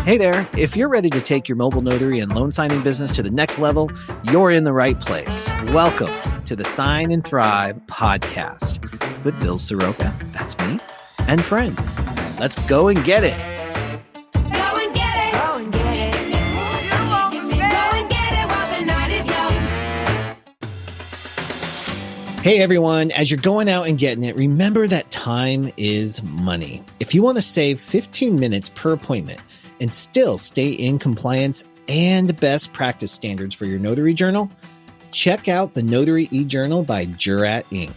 Hey there, if you're ready to take your mobile notary and loan signing business to the next level, you're in the right place. Welcome to the Sign and Thrive podcast with Bill Soroka, that's me, and friends. Let's go and get it. Go and get it. Go and get it. You won't go and get it while the night is young. Hey everyone, as you're going out and getting it, remember that time is money. If you want to save 15 minutes per appointment and still stay in compliance and best practice standards for your notary journal, check out the Notary e-Journal by Jurat Inc.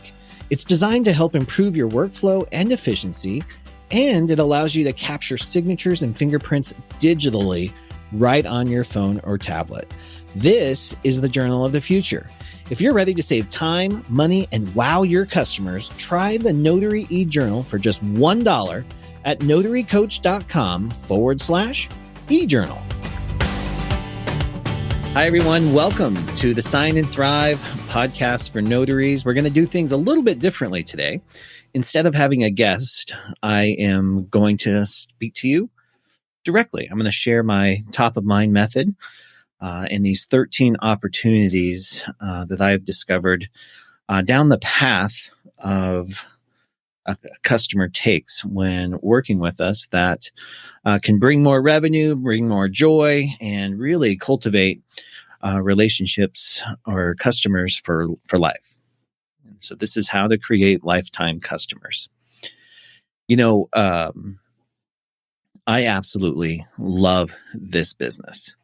It's designed to help improve your workflow and efficiency, and it allows you to capture signatures and fingerprints digitally right on your phone or tablet. This is the journal of the future. If you're ready to save time, money, and wow your customers, try the Notary e-Journal for just $1 at notarycoach.com/e-journal. Hi, everyone. Welcome to the Sign and Thrive podcast for notaries. We're going to do things a little bit differently today. Instead of having a guest, I am going to speak to you directly. I'm going to share my top of mind method and these 13 opportunities that I've discovered down the path of a customer takes when working with us that can bring more revenue, bring more joy, and really cultivate relationships or customers for life. And so this is how to create lifetime customers. You know, I absolutely love this business.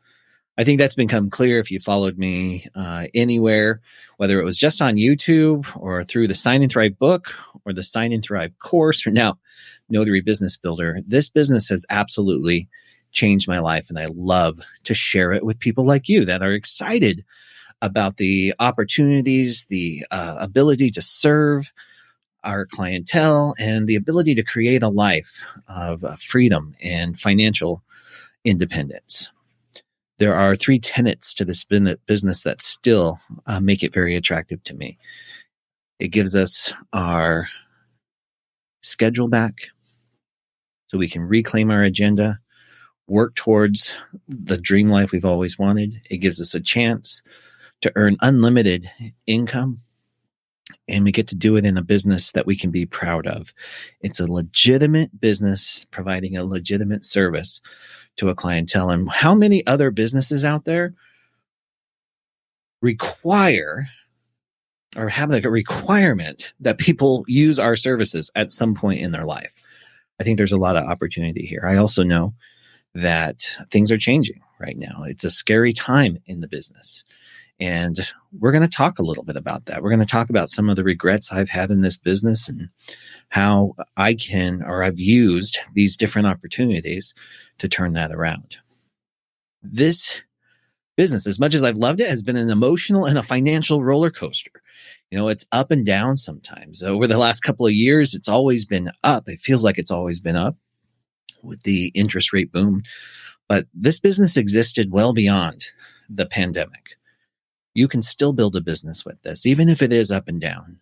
I think that's become clear if you followed me anywhere, whether it was just on YouTube or through the Sign and Thrive book or the Sign and Thrive course or now Notary Business Builder. This business has absolutely changed my life, and I love to share it with people like you that are excited about the opportunities, the ability to serve our clientele, and the ability to create a life of freedom and financial independence. There are 3 tenets to this business that still make it very attractive to me. It gives us our schedule back so we can reclaim our agenda, work towards the dream life we've always wanted. It gives us a chance to earn unlimited income, and we get to do it in a business that we can be proud of. It's a legitimate business providing a legitimate service to a clientele. And how many other businesses out there require or have like a requirement that people use our services at some point in their life? I think there's a lot of opportunity here. I also know that things are changing right now. It's a scary time in the business. And we're going to talk a little bit about that. We're going to talk about some of the regrets I've had in this business and how I can, or I've used these different opportunities to turn that around. This business, as much as I've loved it, has been an emotional and a financial roller coaster. You know, it's up and down sometimes. Over the last couple of years, it's always been up. It feels like it's always been up with the interest rate boom. But this business existed well beyond the pandemic. You can still build a business with this, even if it is up and down.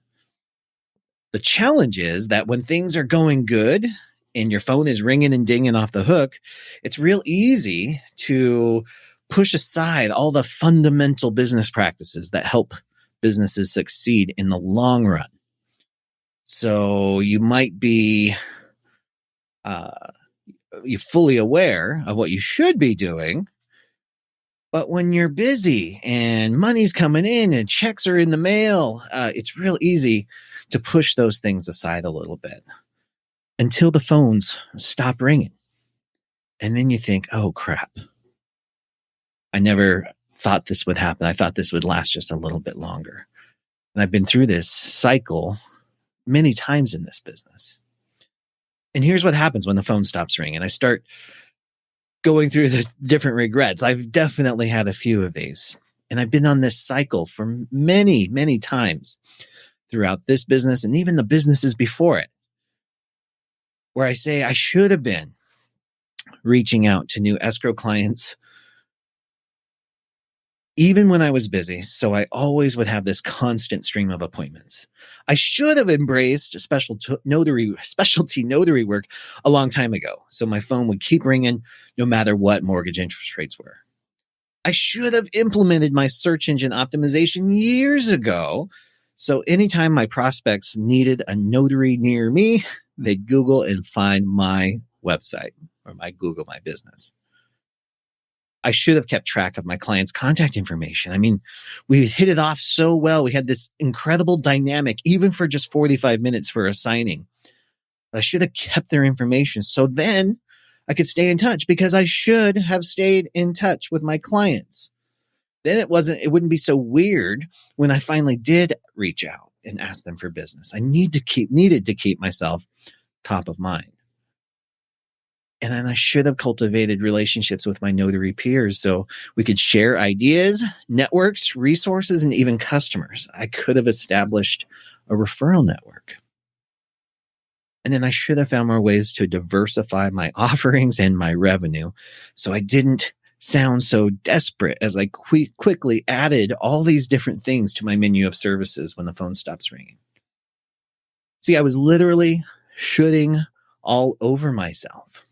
The challenge is that when things are going good and your phone is ringing and dinging off the hook, it's real easy to push aside all the fundamental business practices that help businesses succeed in the long run. So you might be you're fully aware of what you should be doing, but when you're busy and money's coming in and checks are in the mail, it's real easy to push those things aside a little bit until the phones stop ringing. And then you think, oh, crap. I never thought this would happen. I thought this would last just a little bit longer. And I've been through this cycle many times in this business. And here's what happens when the phone stops ringing. I start going through the different regrets. I've definitely had a few of these. And I've been on this cycle for many, many times throughout this business and even the businesses before it, where I say I should have been reaching out to new escrow clients even when I was busy. So I always would have this constant stream of appointments. I should have embraced specialty notary work a long time ago. So my phone would keep ringing no matter what mortgage interest rates were. I should have implemented my search engine optimization years ago. So anytime my prospects needed a notary near me, they'd Google and find my website or Google my business. I should have kept track of my client's contact information. I mean, we hit it off so well. We had this incredible dynamic, even for just 45 minutes for a signing. I should have kept their information. So then I could stay in touch, because I should have stayed in touch with my clients. Then it wouldn't be so weird when I finally did reach out and ask them for business. I needed to keep myself top of mind. And then I should have cultivated relationships with my notary peers so we could share ideas, networks, resources, and even customers. I could have established a referral network. And then I should have found more ways to diversify my offerings and my revenue so I didn't sound so desperate as I quickly added all these different things to my menu of services when the phone stops ringing. See, I was literally shooting all over myself.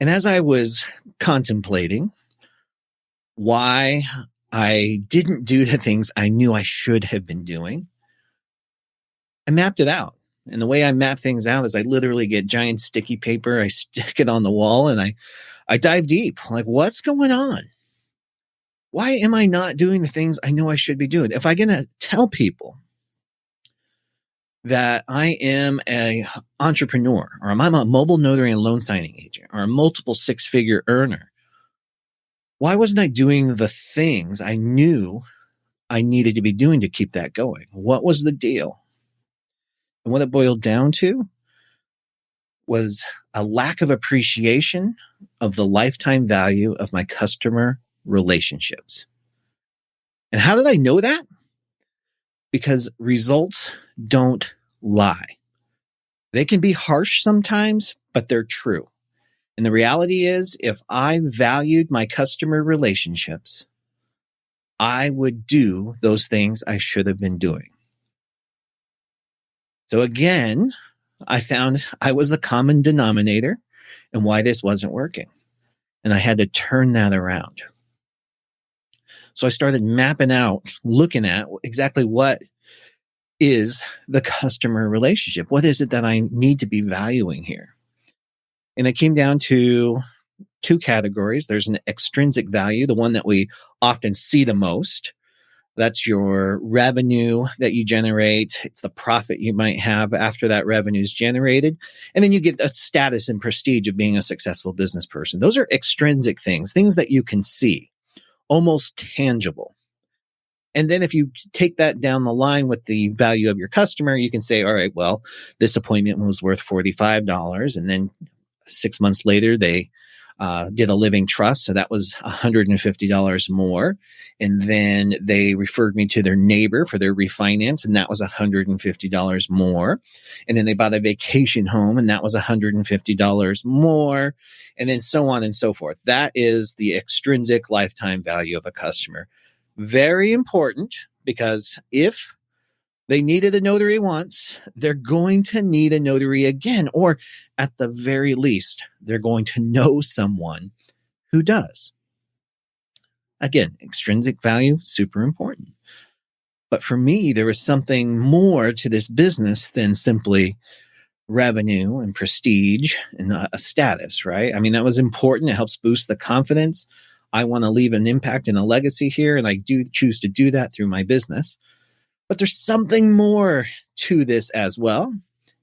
And as I was contemplating why I didn't do the things I knew I should have been doing, I mapped it out. And the way I map things out is I literally get giant sticky paper, I stick it on the wall, and I dive deep. Like, what's going on? Why am I not doing the things I know I should be doing? If I'm going to tell people that I am an entrepreneur, or I'm a mobile notary and loan signing agent, or a multiple six-figure earner, why wasn't I doing the things I knew I needed to be doing to keep that going? What was the deal? And what it boiled down to was a lack of appreciation of the lifetime value of my customer relationships. And how did I know that? Because results don't lie. They can be harsh sometimes, but they're true. And the reality is, if I valued my customer relationships, I would do those things I should have been doing. So again, I found I was the common denominator and why this wasn't working. And I had to turn that around. So I started mapping out, looking at exactly what is the customer relationship. What is it that I need to be valuing here? And it came down to two categories. There's an extrinsic value, the one that we often see the most. That's your revenue that you generate. It's the profit you might have after that revenue is generated. And then you get a status and prestige of being a successful business person. Those are extrinsic things that you can see, almost tangible. And then if you take that down the line with the value of your customer, you can say, all right, well, this appointment was worth $45. And then 6 months later, they did a living trust. So that was $150 more. And then they referred me to their neighbor for their refinance. And that was $150 more. And then they bought a vacation home, and that was $150 more. And then so on and so forth. That is the extrinsic lifetime value of a customer. Very important, because if they needed a notary once, they're going to need a notary again, or at the very least, they're going to know someone who does. Again, extrinsic value, super important. But for me, there was something more to this business than simply revenue and prestige and a status, right? I mean, that was important. It helps boost the confidence. I want to leave an impact and a legacy here, and I do choose to do that through my business. But there's something more to this as well,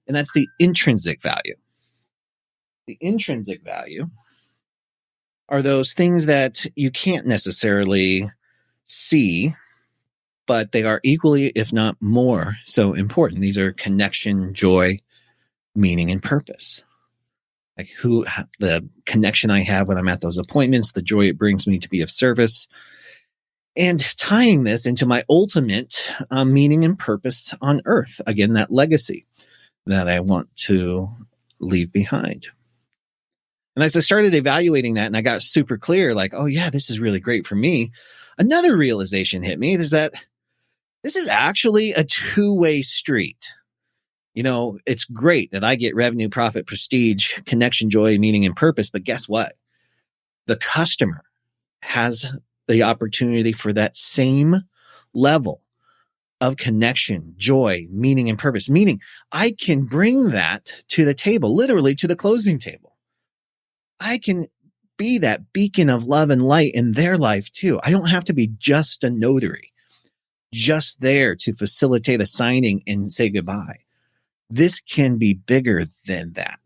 and that's the intrinsic value. The intrinsic value are those things that you can't necessarily see, but they are equally, if not more, so important. These are connection, joy, meaning, and purpose. Like the connection I have when I'm at those appointments, the joy it brings me to be of service, and tying this into my ultimate meaning and purpose on earth. Again, that legacy that I want to leave behind. And as I started evaluating that and I got super clear, like, oh yeah, this is really great for me. Another realization hit me is that this is actually a two-way street. It's great that I get revenue, profit, prestige, connection, joy, meaning, and purpose. But guess what? The customer has the opportunity for that same level of connection, joy, meaning, and purpose. Meaning I can bring that to the table, literally to the closing table. I can be that beacon of love and light in their life too. I don't have to be just a notary, just there to facilitate a signing and say goodbye. This can be bigger than that.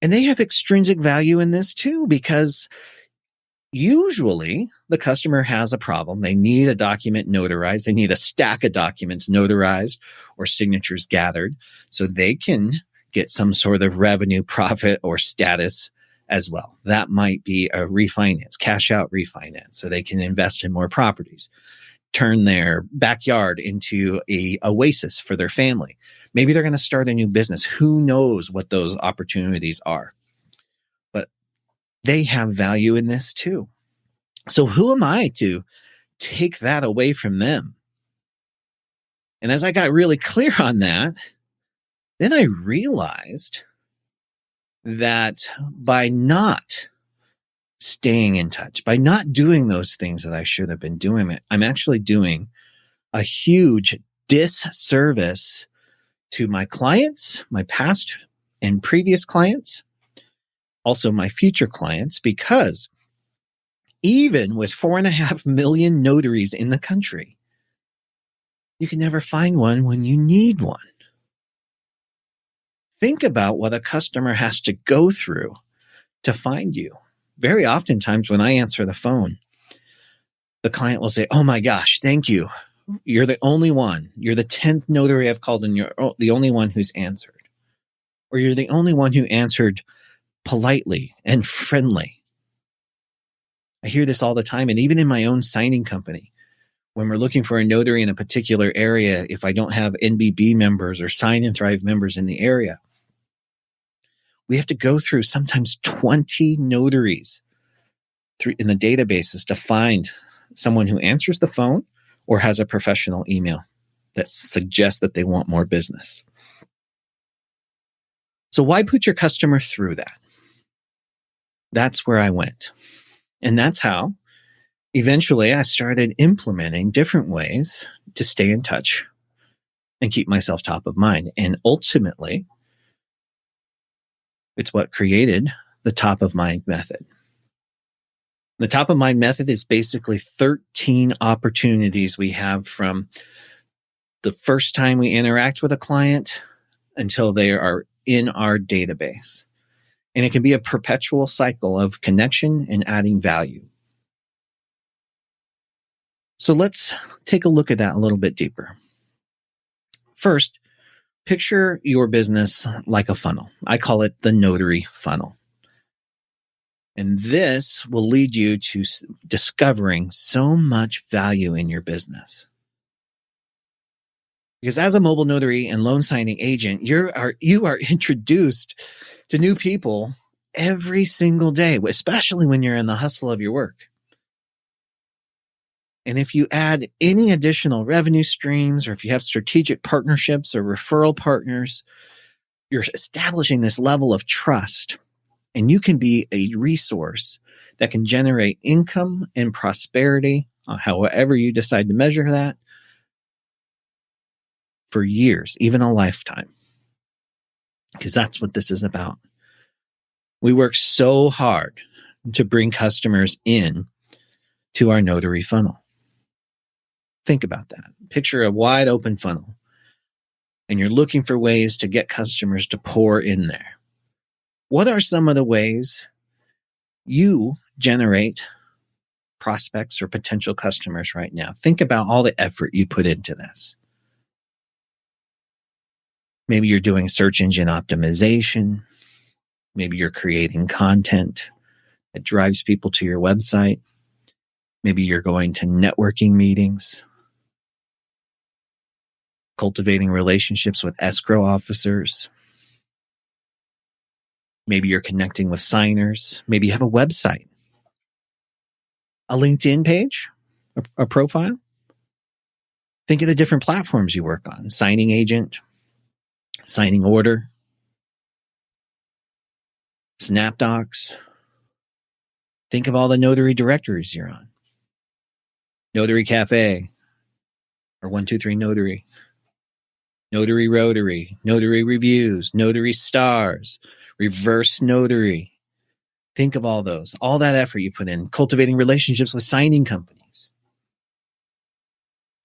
And they have extrinsic value in this too, because usually the customer has a problem. They need a document notarized. They need a stack of documents notarized or signatures gathered so they can get some sort of revenue, profit, or status as well. That might be a refinance, cash out refinance, so they can invest in more properties, turn their backyard into a oasis for their family. Maybe they're going to start a new business. Who knows what those opportunities are? But they have value in this too. So who am I to take that away from them? And as I got really clear on that, then I realized that by not staying in touch, by not doing those things that I should have been doing, I'm actually doing a huge disservice to my clients, my past and previous clients, also my future clients, because even with 4.5 million notaries in the country, you can never find one when you need one. Think about what a customer has to go through to find you. Very oftentimes when I answer the phone, the client will say, oh my gosh, thank you. You're the only one. You're the 10th notary I've called and you're the only one who's answered. Or you're the only one who answered politely and friendly. I hear this all the time. And even in my own signing company, when we're looking for a notary in a particular area, if I don't have NBB members or Sign and Thrive members in the area, we have to go through sometimes 20 notaries in the databases to find someone who answers the phone or has a professional email that suggests that they want more business. So why put your customer through that? That's where I went. And that's how eventually I started implementing different ways to stay in touch and keep myself top of mind. And ultimately, it's what created the top of mind method. The top of mind method is basically 13 opportunities we have from the first time we interact with a client until they are in our database. And it can be a perpetual cycle of connection and adding value. So let's take a look at that a little bit deeper. First, picture your business like a funnel. I call it the notary funnel. And this will lead you to discovering so much value in your business. Because as a mobile notary and loan signing agent, you are introduced to new people every single day, especially when you're in the hustle of your work. And if you add any additional revenue streams, or if you have strategic partnerships or referral partners, you're establishing this level of trust. And you can be a resource that can generate income and prosperity, however you decide to measure that, for years, even a lifetime. Because that's what this is about. We work so hard to bring customers in to our notary funnel. Think about that. Picture a wide open funnel, and you're looking for ways to get customers to pour in there. What are some of the ways you generate prospects or potential customers right now? Think about all the effort you put into this. Maybe you're doing search engine optimization. Maybe you're creating content that drives people to your website. Maybe you're going to networking meetings, cultivating relationships with escrow officers. Maybe you're connecting with signers. Maybe you have a website, a LinkedIn page, a profile. Think of the different platforms you work on. Signing agent, signing order, SnapDocs. Think of all the notary directories you're on. Notary Cafe, or 123 Notary, Notary Rotary, Notary Reviews, Notary Stars, Reverse Notary. Think of all those, all that effort you put in cultivating relationships with signing companies.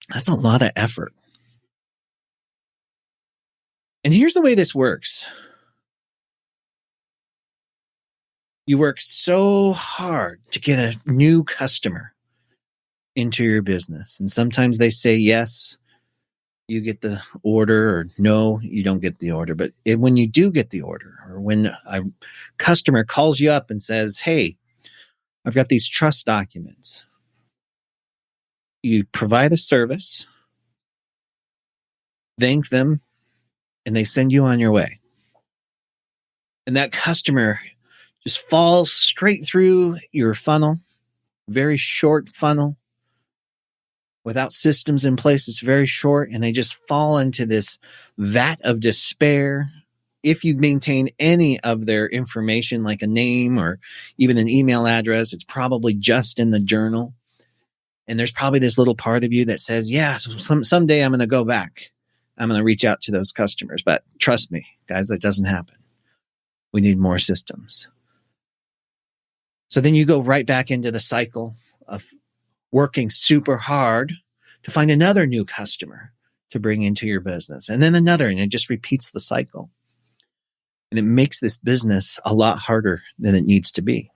That's a lot of effort. And here's the way this works. You work so hard to get a new customer into your business. And sometimes they say yes, you get the order, or no, you don't get the order. But when you do get the order, or when a customer calls you up and says, hey, I've got these trust documents, you provide a service, thank them, and they send you on your way. And that customer just falls straight through your funnel, very short funnel. Without systems in place, it's very short, and they just fall into this vat of despair. If you maintain any of their information, like a name or even an email address, it's probably just in the journal. And there's probably this little part of you that says, yeah, someday I'm going to go back. I'm going to reach out to those customers. But trust me, guys, that doesn't happen. We need more systems. So then you go right back into the cycle of working super hard to find another new customer to bring into your business, and then another, and it just repeats the cycle. And it makes this business a lot harder than it needs to be.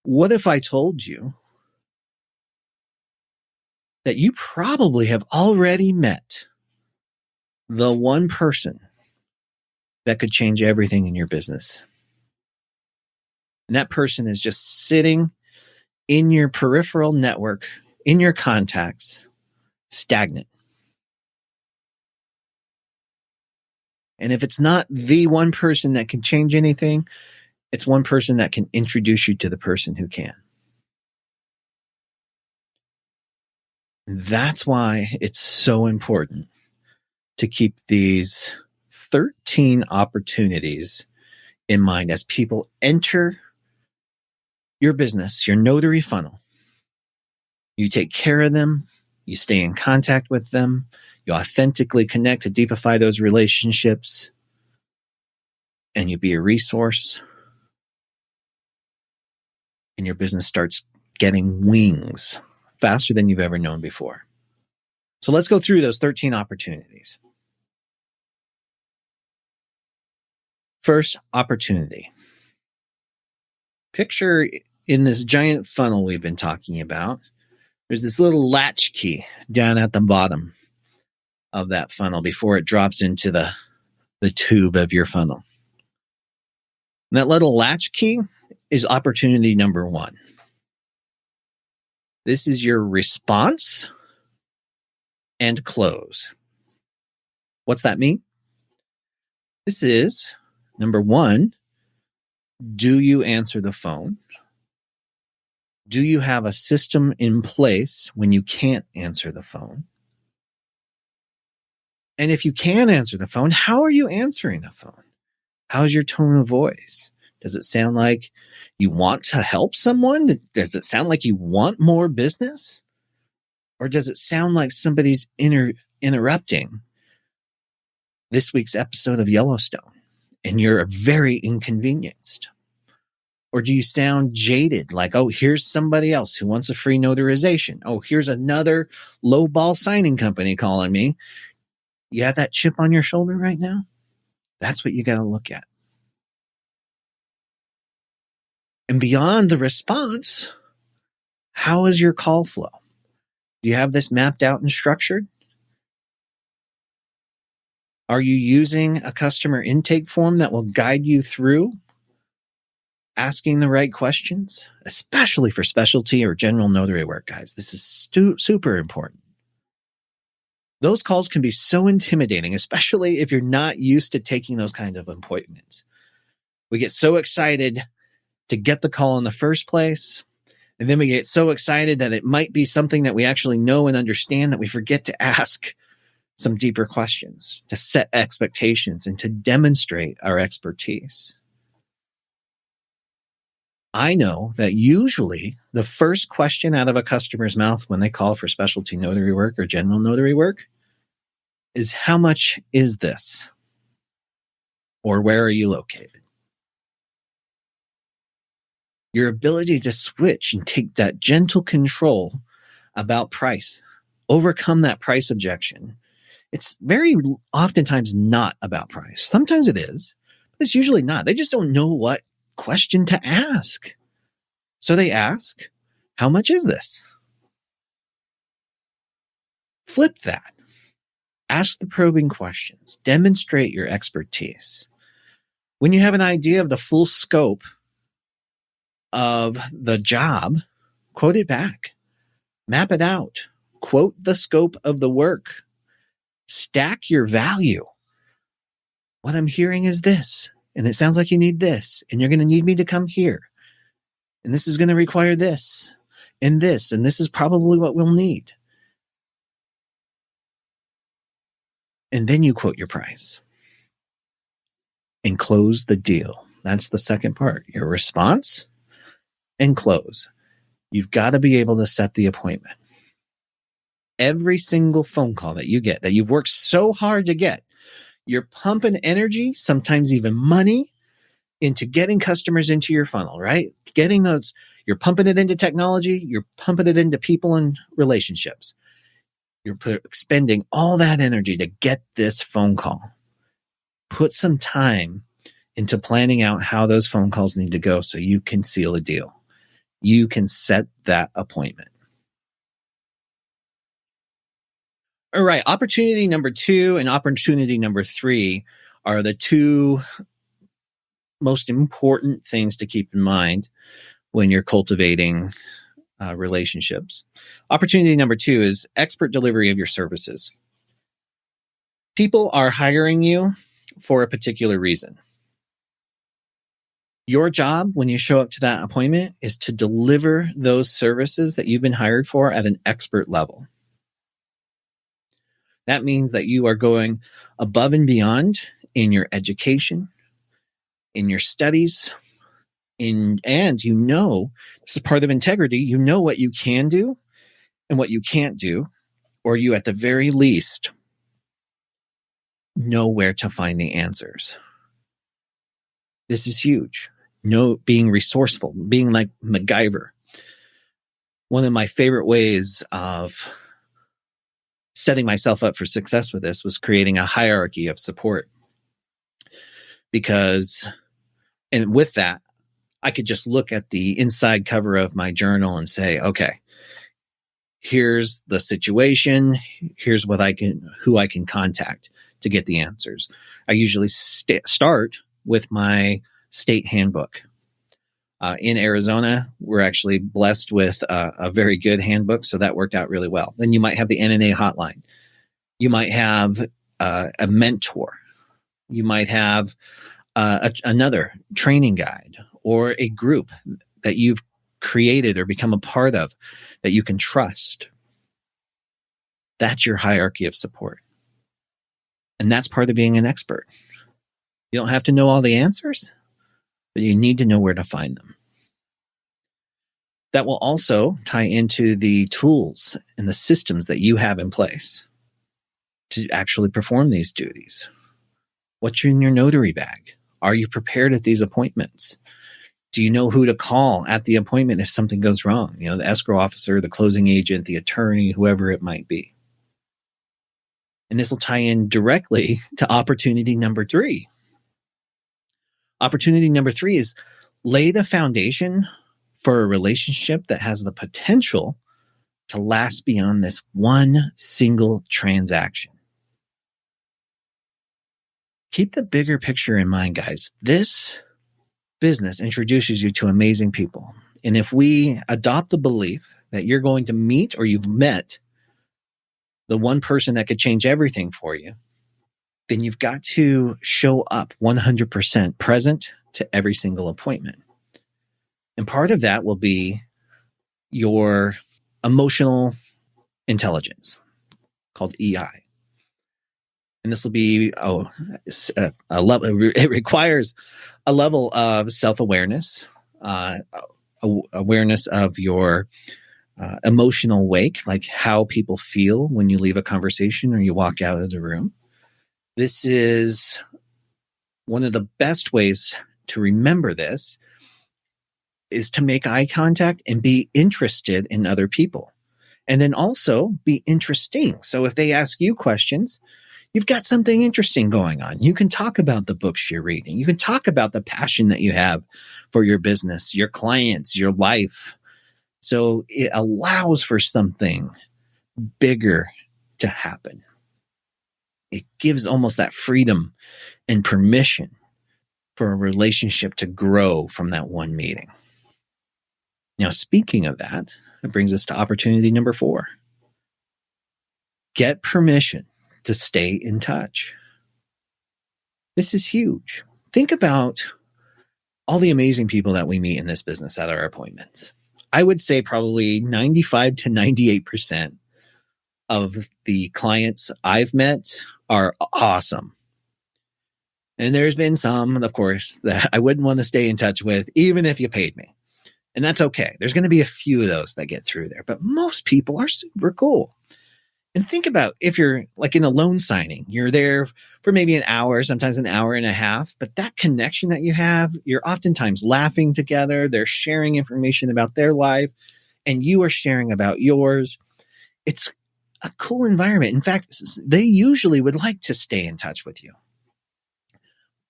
What if I told you that you probably have already met the one person that could change everything in your business? And that person is just sitting in your peripheral network, in your contacts, stagnant. And if it's not the one person that can change anything, it's one person that can introduce you to the person who can. That's why it's so important to keep these 13 opportunities in mind as people enter your business, your notary funnel. You take care of them, you stay in contact with them, you authentically connect to deepify those relationships, and you be a resource, and your business starts getting wings faster than you've ever known before. So let's go through those 13 opportunities. First opportunity. Picture in this giant funnel we've been talking about, there's this little latch key down at the bottom of that funnel before it drops into the tube of your funnel. And that little latch key is opportunity number 1. This is your response and close. What's that mean? This is, number 1, do you answer the phone? Do you have a system in place when you can't answer the phone? And if you can answer the phone, how are you answering the phone? How's your tone of voice? Does it sound like you want to help someone? Does it sound like you want more business? Or does it sound like somebody's interrupting this week's episode of Yellowstone and you're very inconvenienced? Or do you sound jaded, like, oh, here's somebody else who wants a free notarization. Oh, here's another lowball signing company calling me. You have that chip on your shoulder right now? That's what you got to look at. And beyond the response, how is your call flow? Do you have this mapped out and structured? Are you using a customer intake form that will guide you through asking the right questions, especially for specialty or general notary work, guys? This is super important. Those calls can be so intimidating, especially if you're not used to taking those kinds of appointments. We get so excited to get the call in the first place, and then we get so excited that it might be something that we actually know and understand that we forget to ask some deeper questions, to set expectations, and to demonstrate our expertise. I know that usually the first question out of a customer's mouth when they call for specialty notary work or general notary work is, how much is this? Or where are you located? Your ability to switch and take that gentle control about price, overcome that price objection. It's very oftentimes not about price. Sometimes it is, but it's usually not. They just don't know what question to ask. So they ask, how much is this? Flip that. Ask the probing questions. Demonstrate your expertise. When you have an idea of the full scope of the job, quote it back. Map it out. Quote the scope of the work. Stack your value. What I'm hearing is this, and it sounds like you need this, and you're going to need me to come here. And this is going to require this, and this is probably what we'll need. And then you quote your price and close the deal. That's the second part. Your response and close. You've got to be able to set the appointment. Every single phone call that you get, that you've worked so hard to get, you're pumping energy, sometimes even money, into getting customers into your funnel, right? Getting those, you're pumping it into technology, you're pumping it into people and relationships. You're expending all that energy to get this phone call. Put some time into planning out how those phone calls need to go so you can seal a deal. You can set that appointment. All right, opportunity number 2 and opportunity number 3 are the two most important things to keep in mind when you're cultivating relationships. Opportunity number 2 is expert delivery of your services. People are hiring you for a particular reason. Your job when you show up to that appointment is to deliver those services that you've been hired for at an expert level. That means that you are going above and beyond in your education, in your studies, and you know, this is part of integrity, you know what you can do and what you can't do, or you at the very least know where to find the answers. This is huge. Being resourceful, being like MacGyver. One of my favorite ways of setting myself up for success with this was creating a hierarchy of support. And with that, I could just look at the inside cover of my journal and say, okay, here's the situation. Here's who I can contact to get the answers. I usually start with my state handbook. In Arizona, we're actually blessed with a very good handbook, so that worked out really well. Then you might have the NNA hotline. You might have a mentor. You might have another training guide or a group that you've created or become a part of that you can trust. That's your hierarchy of support. And that's part of being an expert. You don't have to know all the answers, but you need to know where to find them. That will also tie into the tools and the systems that you have in place to actually perform these duties. What's in your notary bag? Are you prepared at these appointments? Do you know who to call at the appointment if something goes wrong? You know, the escrow officer, the closing agent, the attorney, whoever it might be. And this will tie in directly to opportunity number 3. Opportunity number 3 is lay the foundation for a relationship that has the potential to last beyond this one single transaction. Keep the bigger picture in mind, guys. This business introduces you to amazing people. And if we adopt the belief that you're going to meet or you've met the one person that could change everything for you, then you've got to show up 100% present to every single appointment. And part of that will be your emotional intelligence, called EI. And this will be a level. It requires a level of self-awareness, awareness of your emotional wake, like how people feel when you leave a conversation or you walk out of the room. This is one of the best ways to remember this, is to make eye contact and be interested in other people. And then also be interesting. So if they ask you questions, you've got something interesting going on. You can talk about the books you're reading. You can talk about the passion that you have for your business, your clients, your life. So it allows for something bigger to happen. It gives almost that freedom and permission for a relationship to grow from that one meeting. Now, speaking of that, it brings us to opportunity number 4. Get permission to stay in touch. This is huge. Think about all the amazing people that we meet in this business at our appointments. I would say probably 95 to 98% of the clients I've met are awesome. And there's been some, of course, that I wouldn't want to stay in touch with, even if you paid me. And that's okay. There's going to be a few of those that get through there, but most people are super cool. And think about if you're like in a loan signing, you're there for maybe an hour, sometimes an hour and a half, but that connection that you have, you're oftentimes laughing together. They're sharing information about their life and you are sharing about yours. It's a cool environment. In fact, they usually would like to stay in touch with you,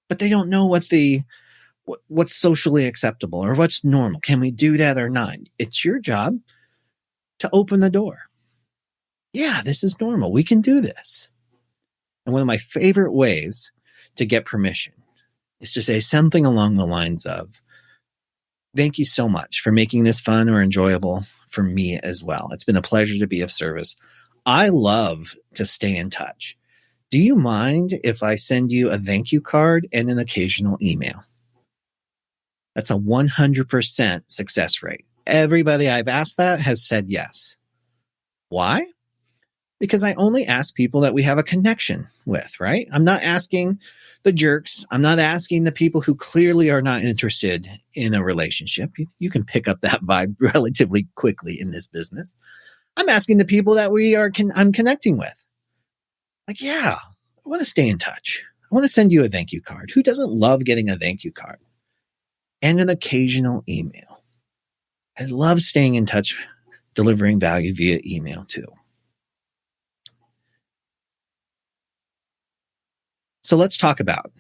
but they don't know what's socially acceptable or what's normal. Can we do that or not? It's your job to open the door. Yeah, this is normal. We can do this. And one of my favorite ways to get permission is to say something along the lines of, thank you so much for making this fun or enjoyable for me as well. It's been a pleasure to be of service. I love to stay in touch. Do you mind if I send you a thank you card and an occasional email? That's a 100% success rate. Everybody I've asked that has said yes. Why? Because I only ask people that we have a connection with, right? I'm not asking the jerks. I'm not asking the people who clearly are not interested in a relationship. You can pick up that vibe relatively quickly in this business. I'm asking the people that I'm connecting with. Like, yeah, I want to stay in touch. I want to send you a thank you card. Who doesn't love getting a thank you card? And an occasional email. I love staying in touch, delivering value via email too. So let's talk about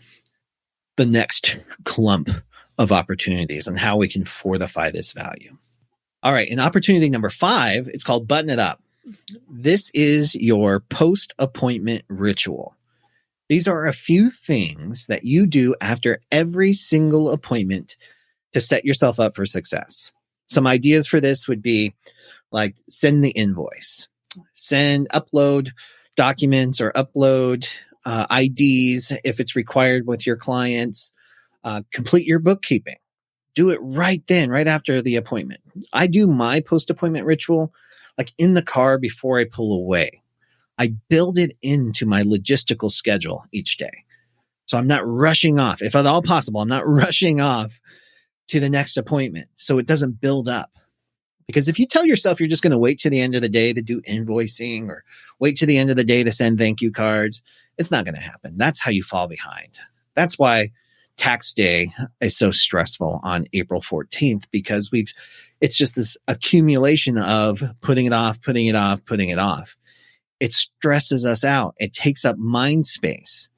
the next clump of opportunities and how we can fortify this value. All right, in opportunity number 5, it's called Button It Up. This is your post-appointment ritual. These are a few things that you do after every single appointment to set yourself up for success. Some ideas for this would be like send the invoice, upload documents or upload IDs if it's required with your clients, complete your bookkeeping. Do it right then, right after the appointment. I do my post-appointment ritual like in the car before I pull away. I build it into my logistical schedule each day. So I'm not rushing off. If at all possible, I'm not rushing off to the next appointment so it doesn't build up. Because if you tell yourself you're just going to wait to the end of the day to do invoicing or wait to the end of the day to send thank you cards, it's not going to happen. That's how you fall behind. That's why tax day is so stressful on April 14th, because it's just this accumulation of putting it off. It stresses us out. It takes up mind space.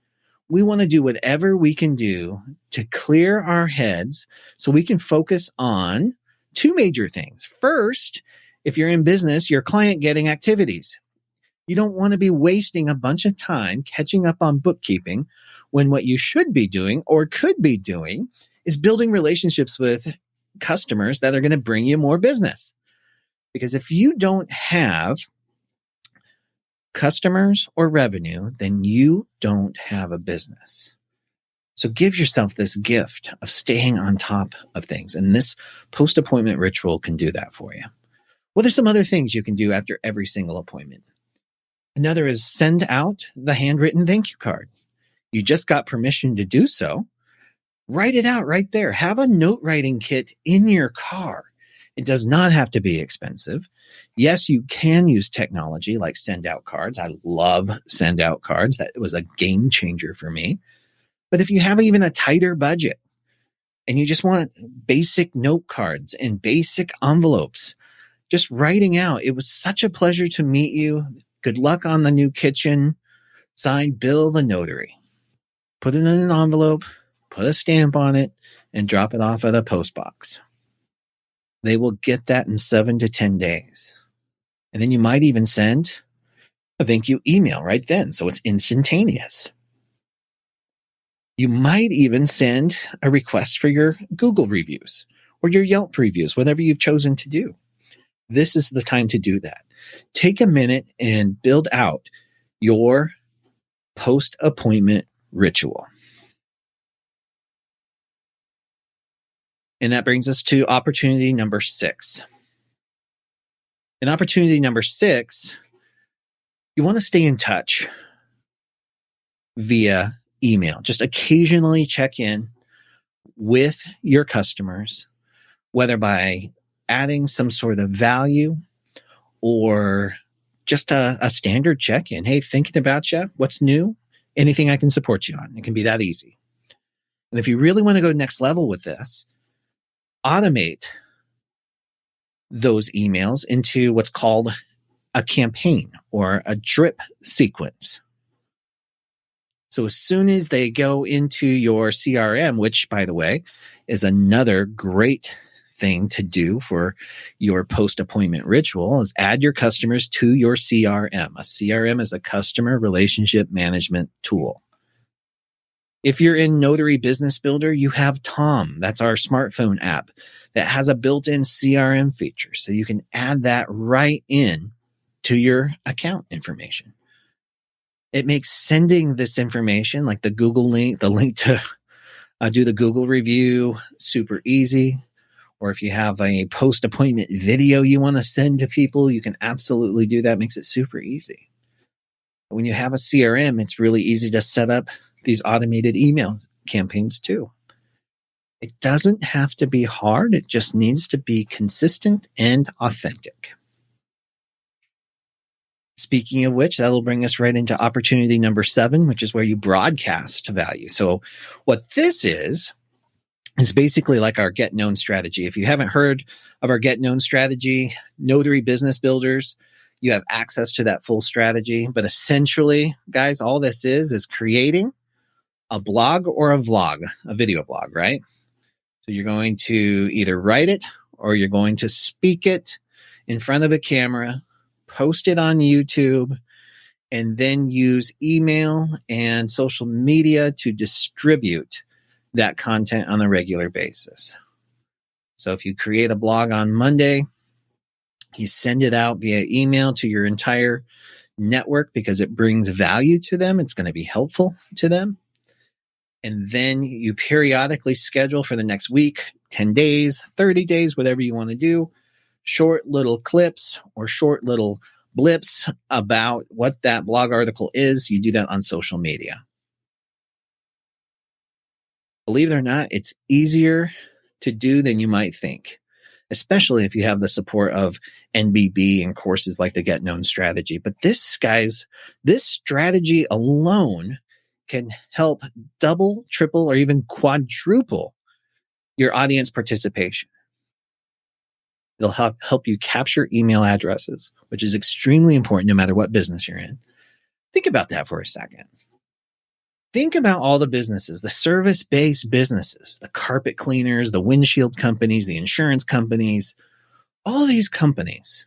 We want to do whatever we can do to clear our heads so we can focus on 2 major things. First, if you're in business, your client getting activities. You don't want to be wasting a bunch of time catching up on bookkeeping when what you should be doing or could be doing is building relationships with customers that are going to bring you more business. Because if you don't have customers or revenue, then you don't have a business. So give yourself this gift of staying on top of things. And this post-appointment ritual can do that for you. What are some other things you can do after every single appointment? Another is send out the handwritten thank you card. You just got permission to do so. Write it out right there. Have a note writing kit in your car. It does not have to be expensive. Yes, you can use technology like send out cards. I love send out cards. That was a game changer for me. But if you have even a tighter budget and you just want basic note cards and basic envelopes, just writing out, it was such a pleasure to meet you. Good luck on the new kitchen. Signed, Bill the Notary. Put it in an envelope, put a stamp on it, and drop it off at a post box. They will get that in 7 to 10 days. And then you might even send a thank you email right then, so it's instantaneous. You might even send a request for your Google reviews or your Yelp reviews, whatever you've chosen to do. This is the time to do that. Take a minute and build out your post-appointment ritual. And that brings us to opportunity number 6. In opportunity number 6, you want to stay in touch via email. Just occasionally check in with your customers, whether by adding some sort of value or just a standard check-in. Hey, thinking about you. What's new? Anything I can support you on? It can be that easy. And if you really want to go next level with this, automate those emails into what's called a campaign or a drip sequence. So as soon as they go into your CRM, which, by the way, is another great thing to do for your post-appointment ritual, is add your customers to your CRM. A CRM is a customer relationship management tool. If you're in Notary Business Builder, you have Tom. That's our smartphone app that has a built-in CRM feature. So you can add that right in to your account information. It makes sending this information, like the Google link, the link to do the Google review, super easy. Or if you have a post-appointment video you want to send to people, you can absolutely do that. It makes it super easy. When you have a CRM, it's really easy to set up these automated email campaigns too. It doesn't have to be hard. It just needs to be consistent and authentic. Speaking of which, that'll bring us right into opportunity number 7, which is where you broadcast value. So what this is basically like our get known strategy. If you haven't heard of our get known strategy, Notary Business Builders, you have access to that full strategy. But essentially, guys, all this is creating a blog or a vlog, a video blog, right? So you're going to either write it or you're going to speak it in front of a camera, post it on YouTube, and then use email and social media to distribute that content on a regular basis. So if you create a blog on Monday, you send it out via email to your entire network because it brings value to them. It's going to be helpful to them. And then you periodically schedule for the next week, 10 days, 30 days, whatever you want to do, short little clips or short little blips about what that blog article is. You do that on social media. Believe it or not, it's easier to do than you might think, especially if you have the support of NBB and courses like the Get Known Strategy. But this strategy alone can help double, triple, or even quadruple your audience participation. It'll help you capture email addresses, which is extremely important no matter what business you're in. Think about that for a second. Think about all the businesses, the service-based businesses, the carpet cleaners, the windshield companies, the insurance companies, all these companies.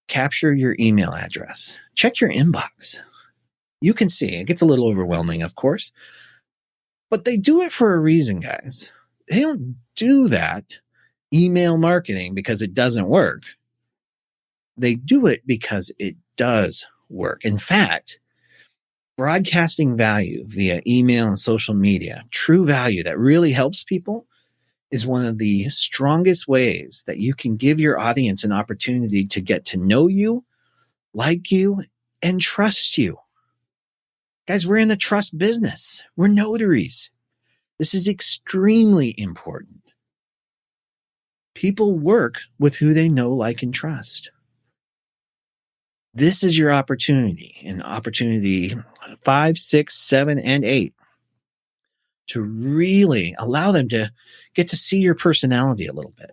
Capture your email address. Check your inbox. You can see it gets a little overwhelming, of course, but they do it for a reason, guys. They don't do that email marketing because it doesn't work. They do it because it does work. In fact, broadcasting value via email and social media, true value that really helps people, is one of the strongest ways that you can give your audience an opportunity to get to know you, like you, and trust you. Guys, we're in the trust business. We're notaries. This is extremely important. People work with who they know, like, and trust. This is your opportunity, and opportunity 5, 6, 7, and 8, to really allow them to get to see your personality a little bit.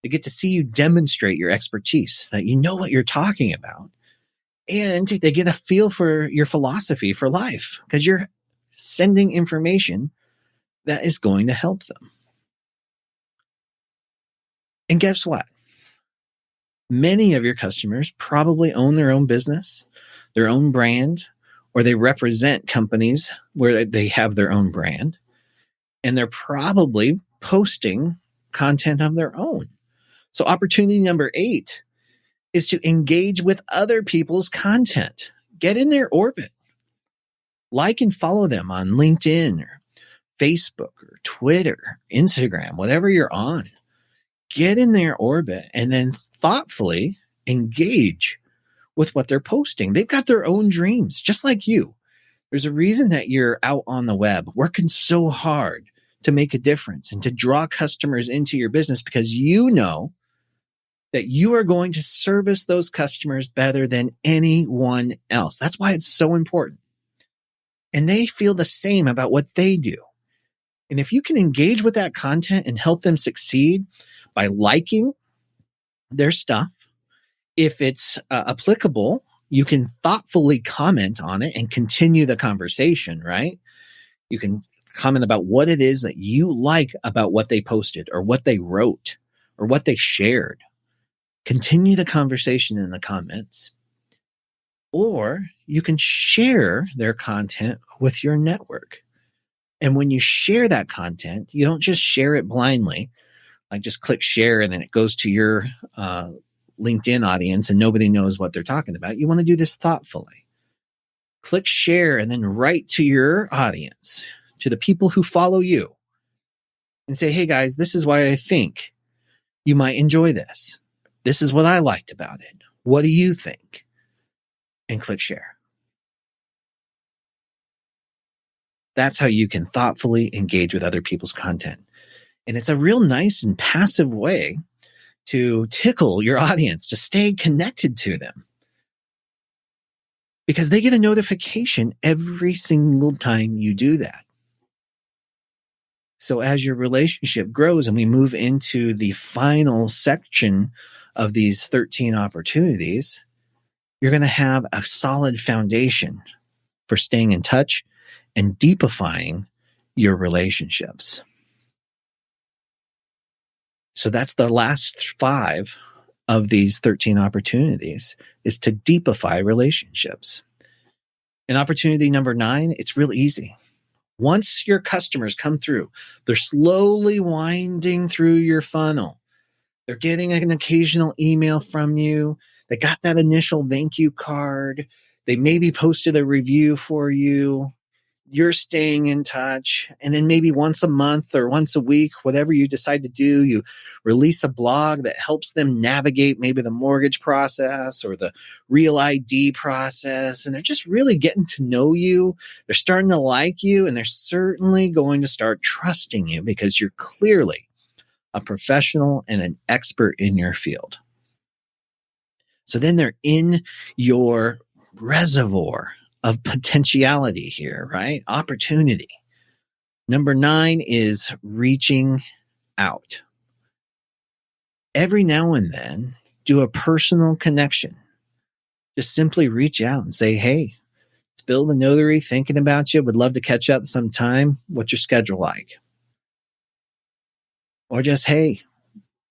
They get to see you demonstrate your expertise, that you know what you're talking about. And they get a feel for your philosophy for life, because you're sending information that is going to help them. And guess what? Many of your customers probably own their own business, their own brand, or they represent companies where they have their own brand. And they're probably posting content of their own. So opportunity number 8 is to engage with other people's content. Get in their orbit. Like and follow them on LinkedIn or Facebook or Twitter, Instagram, whatever you're on. Get in their orbit and then thoughtfully engage with what they're posting. They've got their own dreams, just like you. There's a reason that you're out on the web working so hard to make a difference and to draw customers into your business, because you know that you are going to service those customers better than anyone else. That's why it's so important. And they feel the same about what they do. And if you can engage with that content and help them succeed by liking their stuff, if it's applicable, you can thoughtfully comment on it and continue the conversation, right? You can comment about what it is that you like about what they posted or what they wrote or what they shared. Continue the conversation in the comments. Or you can share their content with your network. And when you share that content, you don't just share it blindly, like just click share and then it goes to your LinkedIn audience and nobody knows what they're talking about. You want to do this thoughtfully. Click share and then write to your audience, to the people who follow you, and say, hey guys, this is why I think you might enjoy this. This is what I liked about it. What do you think? And click share. That's how you can thoughtfully engage with other people's content. And it's a real nice and passive way to tickle your audience, to stay connected to them, because they get a notification every single time you do that. So as your relationship grows and we move into the final section of these 13 opportunities, you're going to have a solid foundation for staying in touch and deepifying your relationships. So that's the last 5 of these 13 opportunities, is to deepify relationships. And opportunity number 9, it's real easy. Once your customers come through, they're slowly winding through your funnel. They're getting an occasional email from you. They got that initial thank you card. They maybe posted a review for you. You're staying in touch. And then maybe once a month or once a week, whatever you decide to do, you release a blog that helps them navigate maybe the mortgage process or the real ID process. And they're just really getting to know you. They're starting to like you, and they're certainly going to start trusting you because you're clearly a professional and an expert in your field. So then they're in your reservoir of potentiality here, right? Opportunity. Number 9 is reaching out. Every now and then, do a personal connection. Just simply reach out and say, hey, it's Bill the Notary, thinking about you. Would love to catch up sometime. What's your schedule like? Or just, hey,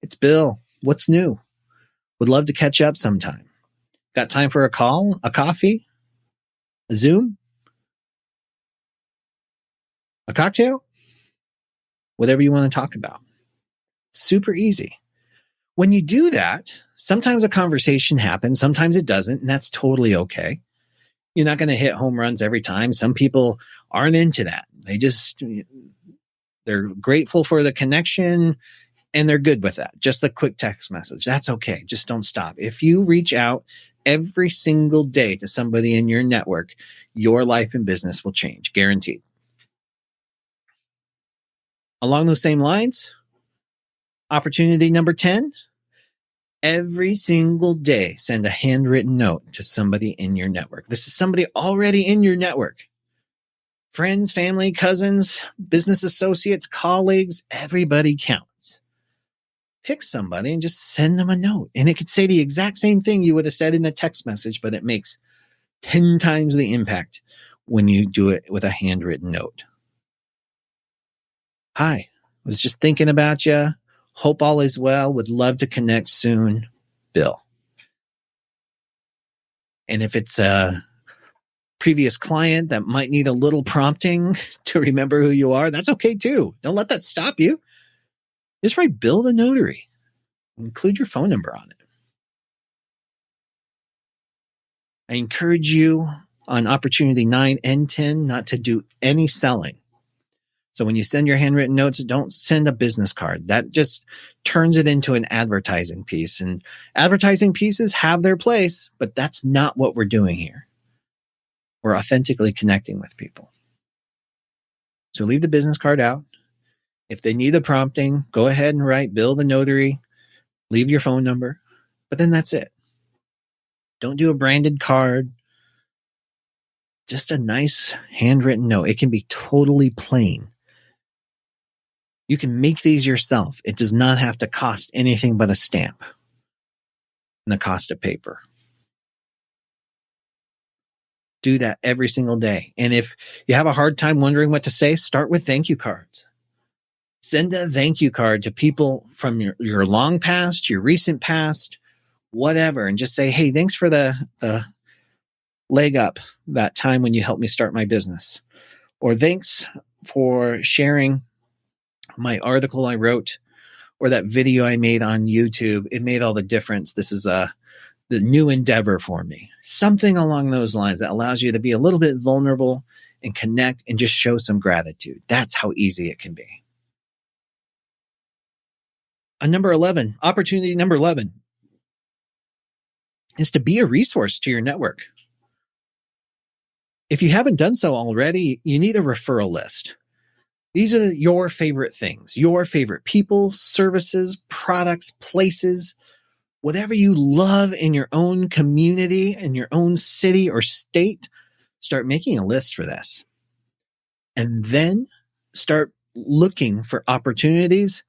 it's Bill. What's new? Would love to catch up sometime. Got time for a call, a coffee, a Zoom, a cocktail? Whatever you want to talk about. Super easy. When you do that, Sometimes a conversation happens, sometimes it doesn't, and that's totally okay. You're not going to hit home runs every time. Some people aren't into that. They're grateful for the connection and they're good with that. Just a quick text message. That's okay. Just don't stop. If you reach out every single day to somebody in your network, your life and business will change, guaranteed. Along those same lines, opportunity number 10, every single day, send a handwritten note to somebody in your network. This is somebody already in your network. Friends, family, cousins, business associates, colleagues, everybody counts. Pick somebody and just send them a note. And it could say the exact same thing you would have said in a text message, but it makes 10 times the impact when you do it with a handwritten note. Hi, was just thinking about you. Hope all is well. Would love to connect soon. Bill. And if it's a previous client that might need a little prompting to remember who you are, that's okay too. Don't let that stop you. Just write Bill the Notary. Include your phone number on it. I encourage you on opportunity 9 and 10 not to do any selling. So when you send your handwritten notes, don't send a business card. That just turns it into an advertising piece. And advertising pieces have their place, but that's not what we're doing here. We're authentically connecting with people. So leave the business card out. If they need the prompting, go ahead and write Bill the Notary. Leave your phone number. But then that's it. Don't do a branded card. Just a nice handwritten note. It can be totally plain. You can make these yourself. It does not have to cost anything but a stamp and the cost of paper. Do that every single day. And if you have a hard time wondering what to say, start with thank you cards. Send a thank you card to people from your long past, your recent past, whatever, and just say, hey, thanks for the leg up that time when you helped me start my business. Or thanks for sharing my article I wrote or that video I made on YouTube. It made all the difference. This is the new endeavor for me. Something along those lines that allows you to be a little bit vulnerable and connect and just show some gratitude. That's how easy it can be. Number 11, opportunity number 11 is to be a resource to your network. If you haven't done so already, you need a referral list. These are your favorite things, your favorite people, services, products, places, whatever you love in your own community, in your own city or state. Start making a list for this. And then start looking for opportunities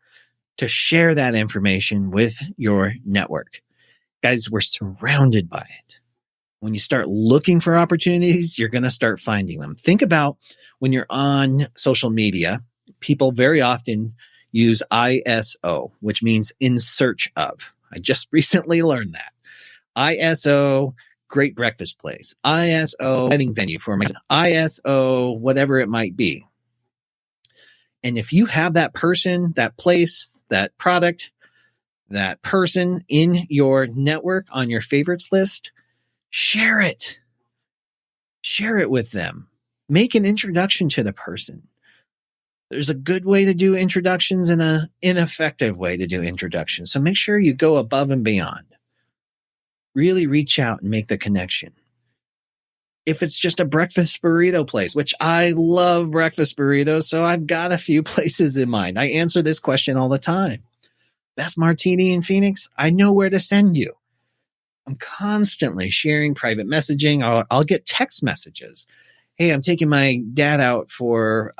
to share that information with your network. Guys, we're surrounded by it. When you start looking for opportunities, you're going to start finding them. Think about when you're on social media, people very often use ISO, which means in search of. I just recently learned that. ISO, great breakfast place. ISO, wedding venue for my ISO, whatever it might be. And if you have that person, that place, that product, that person in your network on your favorites list, share it. Share it with them. Make an introduction to the person. There's a good way to do introductions and an ineffective way to do introductions. So make sure you go above and beyond. Really reach out and make the connection. If it's just a breakfast burrito place, which I love breakfast burritos, so I've got a few places in mind. I answer this question all the time. Best Martini in Phoenix? I know where to send you. I'm constantly sharing private messaging. I'll get text messages. Hey, I'm taking my dad out for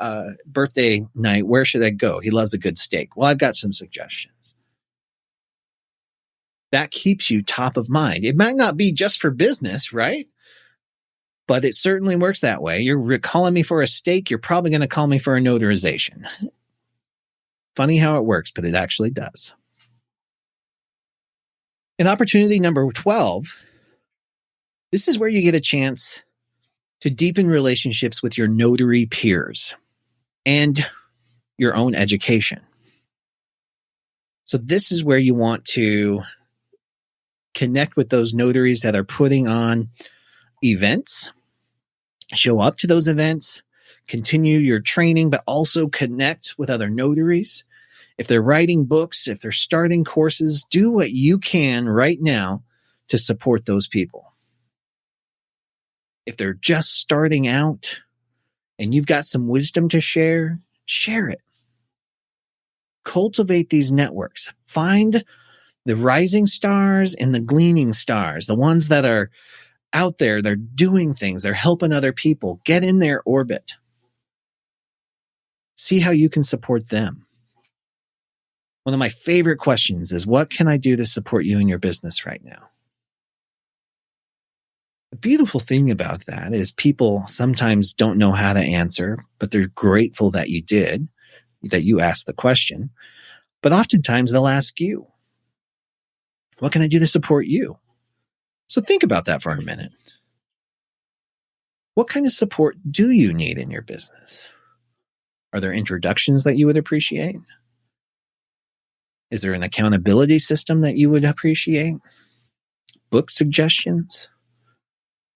birthday night. Where should I go? He loves a good steak. Well, I've got some suggestions. That keeps you top of mind. It might not be just for business, right? But it certainly works that way. You're calling me for a steak. You're probably going to call me for a notarization. Funny how it works, but it actually does. And opportunity number 12, this is where you get a chance to deepen relationships with your notary peers and your own education. So this is where you want to Connect with those notaries that are putting on events. Show up to those events. Continue your training, but also connect with other notaries. If they're writing books, if they're starting courses, do what you can right now to support those people. If they're just starting out and you've got some wisdom to share, share it. Cultivate these networks. Find the rising stars and the gleaming stars, the ones that are out there, they're doing things, they're helping other people. Get in their orbit. See how you can support them. One of my favorite questions is, what can I do to support you in your business right now? The beautiful thing about that is people sometimes don't know how to answer, but they're grateful that you did, that you asked the question. But oftentimes they'll ask you, what can I do to support you? So think about that for a minute. What kind of support do you need in your business? Are there introductions that you would appreciate? Is there an accountability system that you would appreciate? Book suggestions?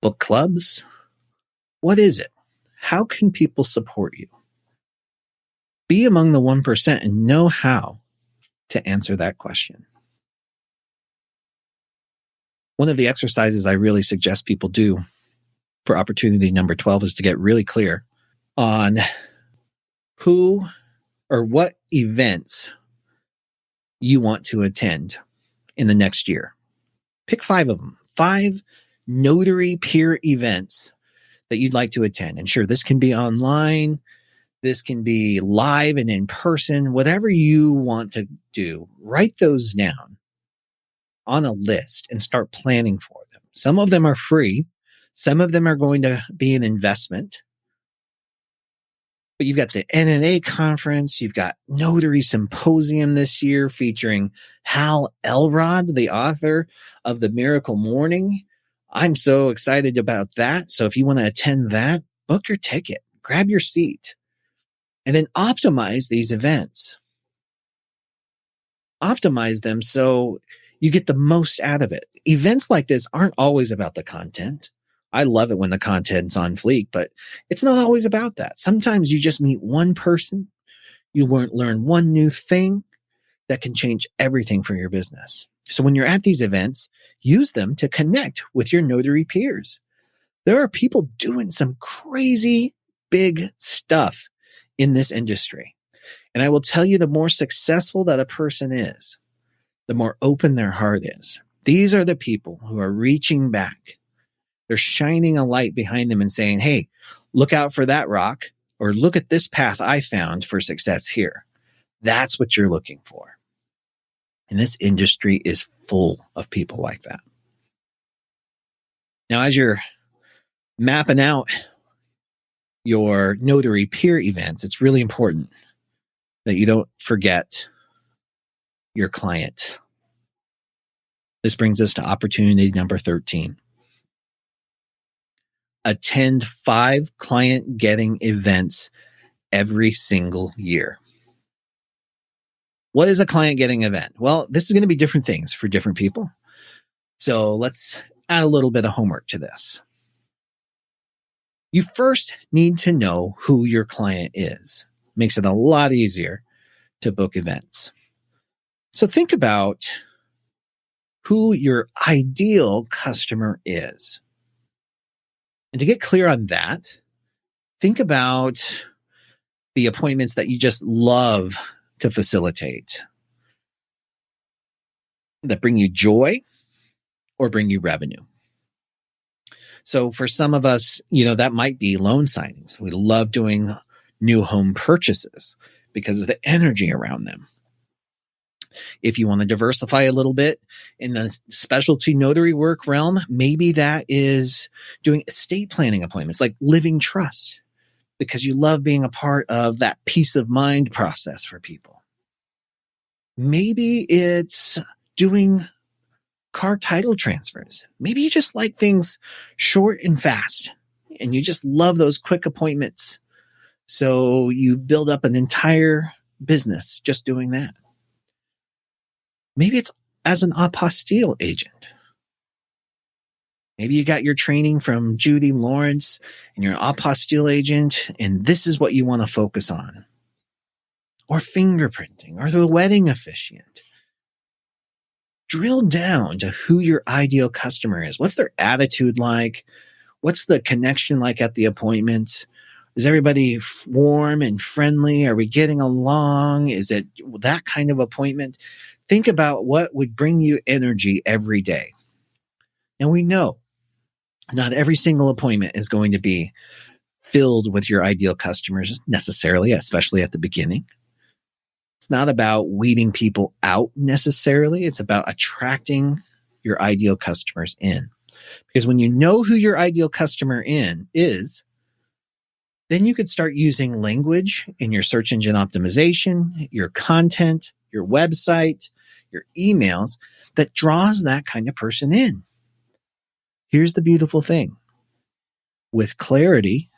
Book clubs? What is it? How can people support you? Be among the 1% and know how to answer that question. One of the exercises I really suggest people do for opportunity number 12 is to get really clear on who or what events you want to attend in the next year. Pick 5 of them, 5 notary peer events that you'd like to attend. And sure, this can be online, this can be live and in person, whatever you want to do. Write those down on a list and start planning for them. Some of them are free. Some of them are going to be an investment. But you've got the NNA conference. You've got Notary Symposium this year featuring Hal Elrod, the author of The Miracle Morning. I'm so excited about that. So if you want to attend that, book your ticket, grab your seat, and then optimize these events. Optimize them so you get the most out of it. Events like this aren't always about the content. I love it when the content's on fleek, but it's not always about that. Sometimes you just meet one person, you learn one new thing that can change everything for your business. So when you're at these events, use them to connect with your notary peers. There are people doing some crazy big stuff in this industry. And I will tell you, the more successful that a person is, the more open their heart is. These are the people who are reaching back. They're shining a light behind them and saying, hey, look out for that rock, or look at this path I found for success here. That's what you're looking for. And this industry is full of people like that. Now, as you're mapping out your notary peer events, it's really important that you don't forget your client. This brings us to opportunity number 13. Attend 5 client getting events every single year. What is a client getting event? Well, this is going to be different things for different people. So let's add a little bit of homework to this. You first need to know who your client is. Makes it a lot easier to book events. So think about who your ideal customer is. And to get clear on that, think about the appointments that you just love to facilitate, that bring you joy or bring you revenue. So for some of us, that might be loan signings. We love doing new home purchases because of the energy around them. If you want to diversify a little bit in the specialty notary work realm, maybe that is doing estate planning appointments like living trust, because you love being a part of that peace of mind process for people. Maybe it's doing car title transfers. Maybe you just like things short and fast and you just love those quick appointments. So you build up an entire business just doing that. Maybe it's as an apostille agent. Maybe you got your training from Judy Lawrence and you're an apostille agent, and this is what you want to focus on. Or fingerprinting, or the wedding officiant. Drill down to who your ideal customer is. What's their attitude like? What's the connection like at the appointments? Is everybody warm and friendly? Are we getting along? Is it that kind of appointment? Think about what would bring you energy every day. And we know not every single appointment is going to be filled with your ideal customers necessarily, especially at the beginning. It's not about weeding people out necessarily. It's about attracting your ideal customers in. Because when you know who your ideal customer is, then you could start using language in your search engine optimization, your content, your website, your emails that draws that kind of person in. Here's the beautiful thing. With clarity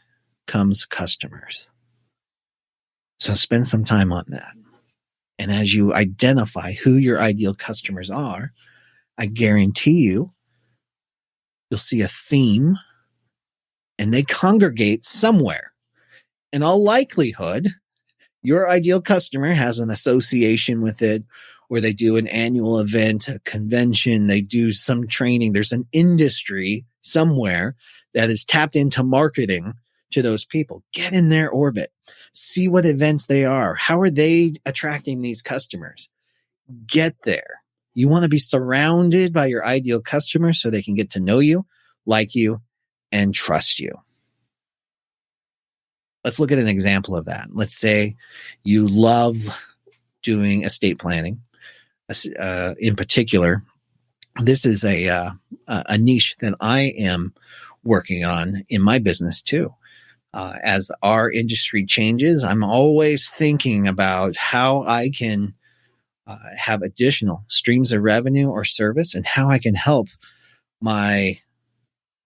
comes customers. So spend some time on that. And as you identify who your ideal customers are, I guarantee you'll see a theme, and they congregate somewhere. In all likelihood, your ideal customer has an association with it, or they do an annual event, a convention, they do some training. There's an industry somewhere that is tapped into marketing to those people. Get in their orbit. See what events they are. How are they attracting these customers? Get there. You want to be surrounded by your ideal customers so they can get to know you, like you, and trust you. Let's look at an example of that. Let's say you love doing estate planning. In particular, this is a niche that I am working on in my business too. As our industry changes, I'm always thinking about how I can have additional streams of revenue or service, and how I can help my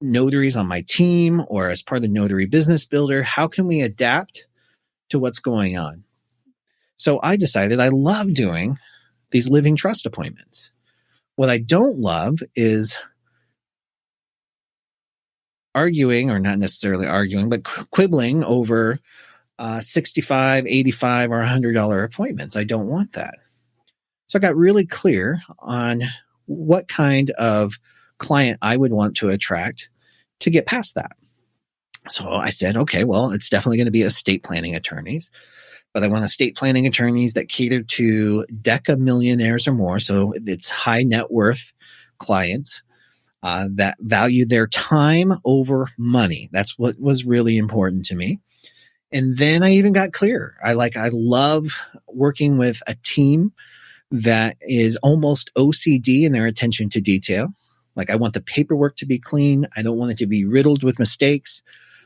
notaries on my team or as part of the Notary Business Builder. How can we adapt to what's going on? So I decided I love doing these living trust appointments. What I don't love is arguing, or not necessarily arguing, but quibbling over $65, $85, or $100 appointments. I don't want that. So I got really clear on what kind of client I would want to attract to get past that. So I said, okay, well, it's definitely going to be estate planning attorneys, but I want estate planning attorneys that cater to deca millionaires or more. So it's high net worth clients that value their time over money. That's what was really important to me. And then I even got clear. I love working with a team that is almost OCD in their attention to detail. Like, I want the paperwork to be clean. I don't want it to be riddled with mistakes.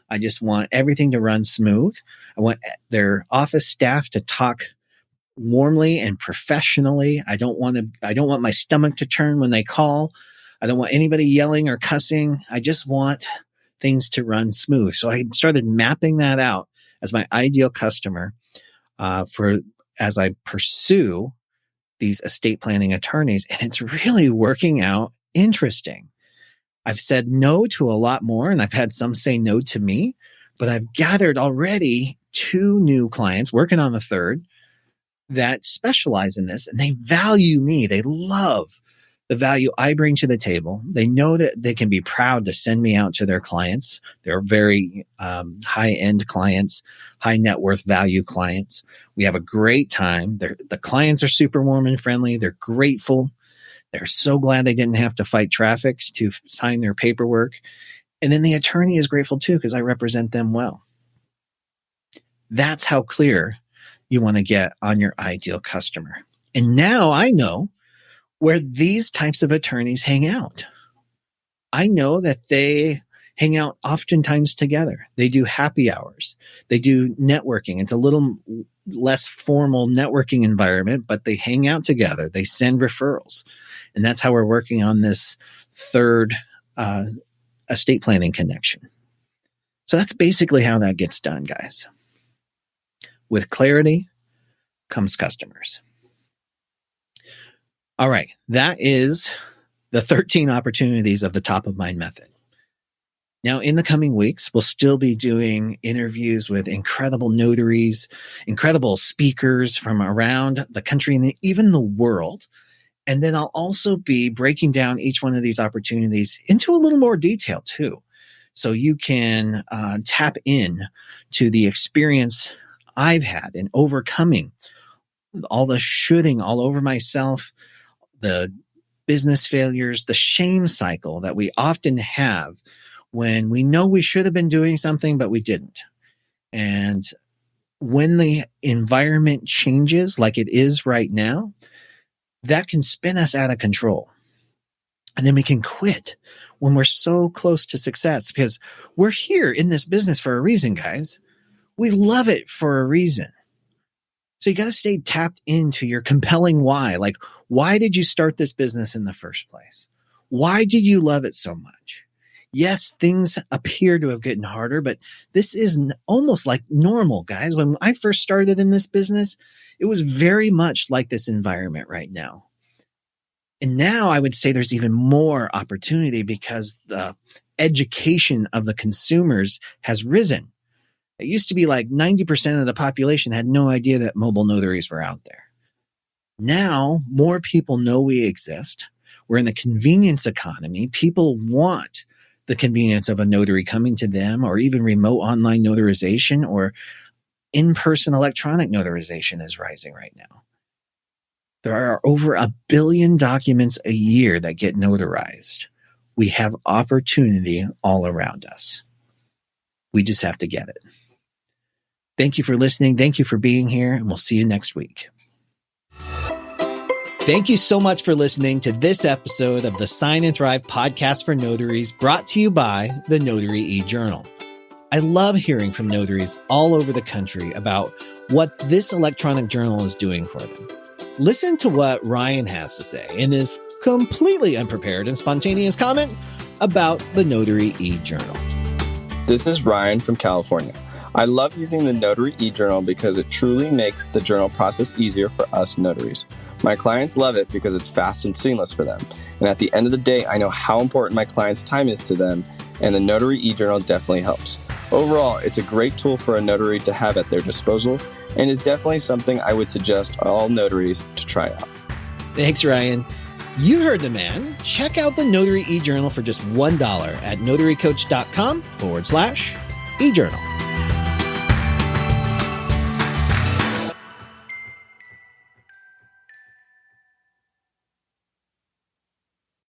I just want everything to run smooth. I want their office staff to talk warmly and professionally. I don't want my stomach to turn when they call. I don't want anybody yelling or cussing. I just want things to run smooth. So I started mapping that out as my ideal customer as I pursue these estate planning attorneys. And it's really working out interesting. I've said no to a lot more, and I've had some say no to me, but I've gathered already 2 new clients, working on the 3rd, that specialize in this, and they value me. They love the value I bring to the table. They know that they can be proud to send me out to their clients. They're very high-end clients, high net worth value clients. We have a great time. The clients are super warm and friendly. They're grateful. They're so glad they didn't have to fight traffic to sign their paperwork. And then the attorney is grateful too, because I represent them well. That's how clear you want to get on your ideal customer. And now I know where these types of attorneys hang out. I know that they hang out oftentimes together. They do happy hours. They do networking. It's a little less formal networking environment, but they hang out together. They send referrals. And that's how we're working on this 3rd estate planning connection. So that's basically how that gets done, guys. With clarity comes customers. All right. That is the 13 opportunities of the top of mind method. Now, in the coming weeks, we'll still be doing interviews with incredible notaries, incredible speakers from around the country and even the world. And then I'll also be breaking down each one of these opportunities into a little more detail too. So you can tap in to the experience I've had in overcoming all the shoulding all over myself, the business failures, the shame cycle that we often have when we know we should have been doing something, but we didn't. And when the environment changes like it is right now, that can spin us out of control. And then we can quit when we're so close to success, because we're here in this business for a reason, guys. We love it for a reason. So you got to stay tapped into your compelling why. Like, why did you start this business in the first place? Why did you love it so much? Yes, things appear to have gotten harder, but this is almost like normal, guys. When I first started in this business, it was very much like this environment right now. And now I would say there's even more opportunity because the education of the consumers has risen. It used to be like 90% of the population had no idea that mobile notaries were out there. Now, more people know we exist. We're in the convenience economy. People want the convenience of a notary coming to them, or even remote online notarization, or in-person electronic notarization is rising right now. There are over 1 billion documents a year that get notarized. We have opportunity all around us. We just have to get it. Thank you for listening. Thank you for being here, and we'll see you next week. Thank you so much for listening to this episode of the Sign and Thrive podcast for notaries, brought to you by the Notary e-Journal. I love hearing from notaries all over the country about what this electronic journal is doing for them. Listen to what Ryan has to say in his completely unprepared and spontaneous comment about the Notary e-Journal. This is Ryan from California. I love using the Notary e-Journal because it truly makes the journal process easier for us notaries. My clients love it because it's fast and seamless for them. And at the end of the day, I know how important my clients' time is to them, and the Notary e-Journal definitely helps. Overall, it's a great tool for a notary to have at their disposal, and is definitely something I would suggest all notaries to try out. Thanks, Ryan. You heard the man. Check out the Notary e-Journal for just $1 at notarycoach.com/e-journal.